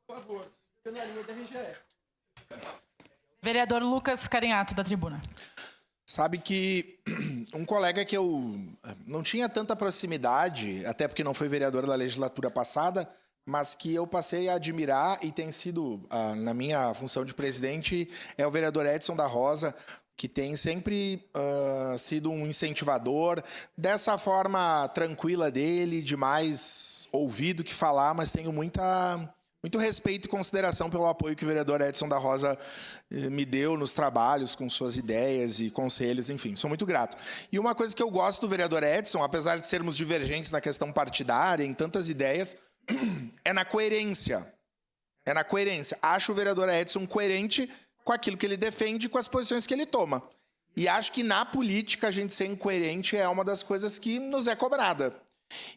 Por favor, na linha da RGE. Vereador Lucas Carinhato, da tribuna. Sabe que um colega que eu não tinha tanta proximidade, até porque não foi vereador da legislatura passada, mas que eu passei a admirar e tem sido, na minha função de presidente, é o vereador Edson da Rosa, que tem sempre sido um incentivador, dessa forma tranquila dele, de mais ouvido que falar, mas tenho muito respeito e consideração pelo apoio que o vereador Edson da Rosa me deu nos trabalhos, com suas ideias e conselhos, enfim, sou muito grato. E uma coisa que eu gosto do vereador Edson, apesar de sermos divergentes na questão partidária, em tantas ideias, é na coerência. É na coerência. Acho o vereador Edson coerente com aquilo que ele defende e com as posições que ele toma. E acho que na política a gente ser incoerente é uma das coisas que nos é cobrada.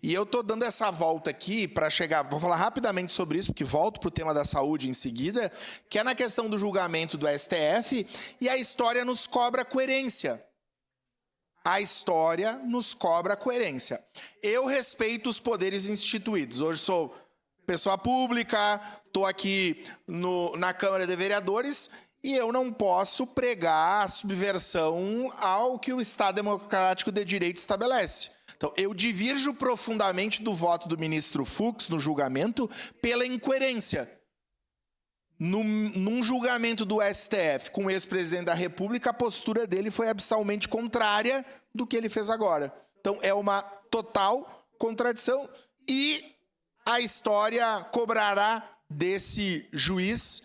E eu estou dando essa volta aqui para chegar... Vou falar rapidamente sobre isso, porque volto para o tema da saúde em seguida, que é na questão do julgamento do STF, e a história nos cobra coerência. A história nos cobra coerência. Eu respeito os poderes instituídos. Hoje sou pessoa pública, estou aqui na Câmara de Vereadores e eu não posso pregar a subversão ao que o Estado Democrático de Direito estabelece. Então, eu divirjo profundamente do voto do ministro Fux no julgamento pela incoerência. Num julgamento do STF com o ex-presidente da República, a postura dele foi absurdamente contrária do que ele fez agora. Então, é uma total contradição e a história cobrará desse juiz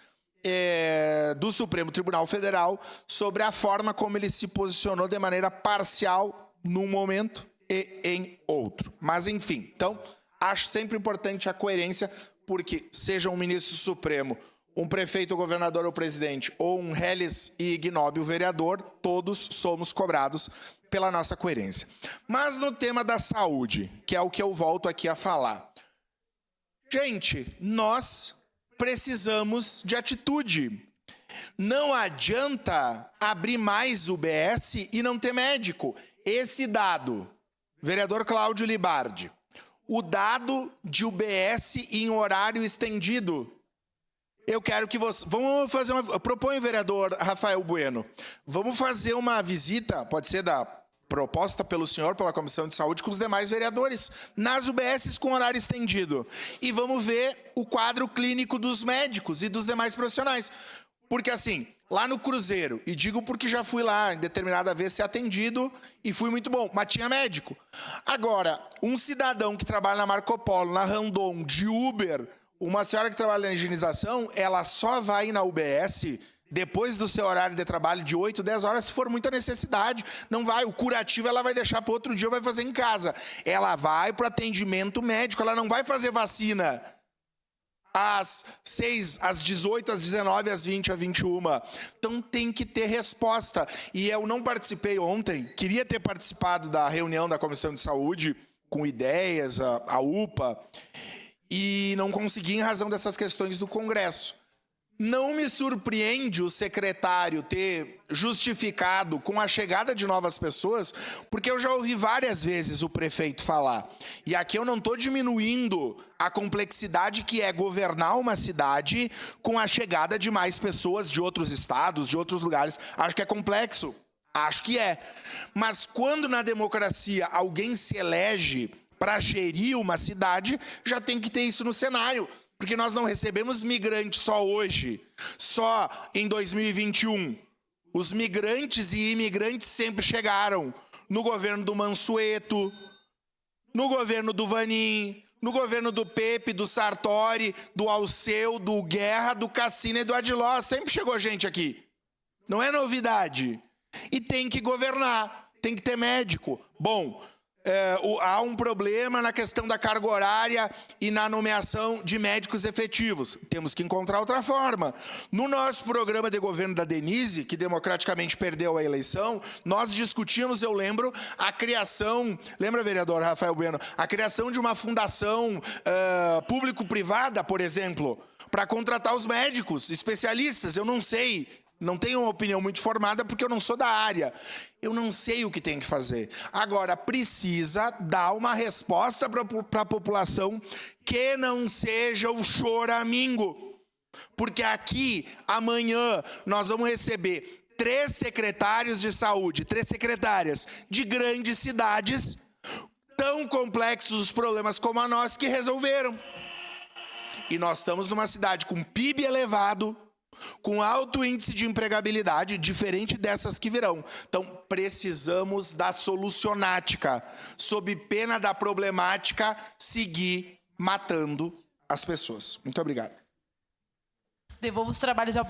do Supremo Tribunal Federal sobre a forma como ele se posicionou de maneira parcial num momento e em outro. Mas, enfim, então, acho sempre importante a coerência, porque seja um ministro supremo, um prefeito, governador ou presidente, ou um reles e ignóbil vereador, todos somos cobrados pela nossa coerência. Mas no tema da saúde, que é o que eu volto aqui a falar. Gente, nós precisamos de atitude. Não adianta abrir mais UBS e não ter médico. Esse dado, vereador Cláudio Libardi, o dado de UBS em horário estendido. Eu quero que você... Vamos fazer uma... Eu proponho, vereador Rafael Bueno, vamos fazer uma visita, pode ser proposta pelo senhor, pela Comissão de Saúde, com os demais vereadores, nas UBSs com horário estendido. E vamos ver o quadro clínico dos médicos e dos demais profissionais. Porque assim, lá no Cruzeiro, e digo porque já fui lá em determinada vez ser atendido e fui muito bom, mas tinha médico. Agora, um cidadão que trabalha na Marco Polo, na Randon, de Uber, uma senhora que trabalha na higienização, ela só vai na UBS depois do seu horário de trabalho de 8, 10 horas, se for muita necessidade. Não vai, o curativo ela vai deixar para outro dia ou vai fazer em casa. Ela vai para o atendimento médico, ela não vai fazer vacina às 6, às 18, às 19, às 20, às 21. Então tem que ter resposta. E eu não participei ontem, queria ter participado da reunião da Comissão de Saúde, com ideias, a UPA, e não consegui em razão dessas questões do Congresso. Não me surpreende o secretário ter justificado com a chegada de novas pessoas, porque eu já ouvi várias vezes o prefeito falar. E aqui eu não estou diminuindo a complexidade que é governar uma cidade com a chegada de mais pessoas de outros estados, de outros lugares. Acho que é complexo. Acho que é. Mas quando na democracia alguém se elege para gerir uma cidade, já tem que ter isso no cenário. Porque nós não recebemos migrantes só hoje, só em 2021. Os migrantes e imigrantes sempre chegaram no governo do Mansueto, no governo do Vanin, no governo do Pepe, do Sartori, do Alceu, do Guerra, do Cassina e do Adiló. Sempre chegou gente aqui. Não é novidade. E tem que governar, tem que ter médico. Bom, há um problema na questão da carga horária e na nomeação de médicos efetivos. Temos que encontrar outra forma. No nosso programa de governo da Denise, que democraticamente perdeu a eleição, nós discutimos, eu lembro, a criação... Lembra, vereador Rafael Bueno? A criação de uma fundação público-privada, por exemplo, para contratar os médicos, especialistas. Eu não sei Não tenho uma opinião muito formada porque eu não sou da área. Eu não sei o que tem que fazer. Agora, precisa dar uma resposta para a população que não seja o choramingo. Porque aqui, amanhã, nós vamos receber 3 secretários de saúde, 3 secretárias de grandes cidades, tão complexos os problemas como a nossa, que resolveram. E nós estamos numa cidade com PIB elevado, com alto índice de empregabilidade, diferente dessas que virão. Então, precisamos da solucionática, sob pena da problemática, seguir matando as pessoas. Muito obrigado. Devolvo os trabalhos ao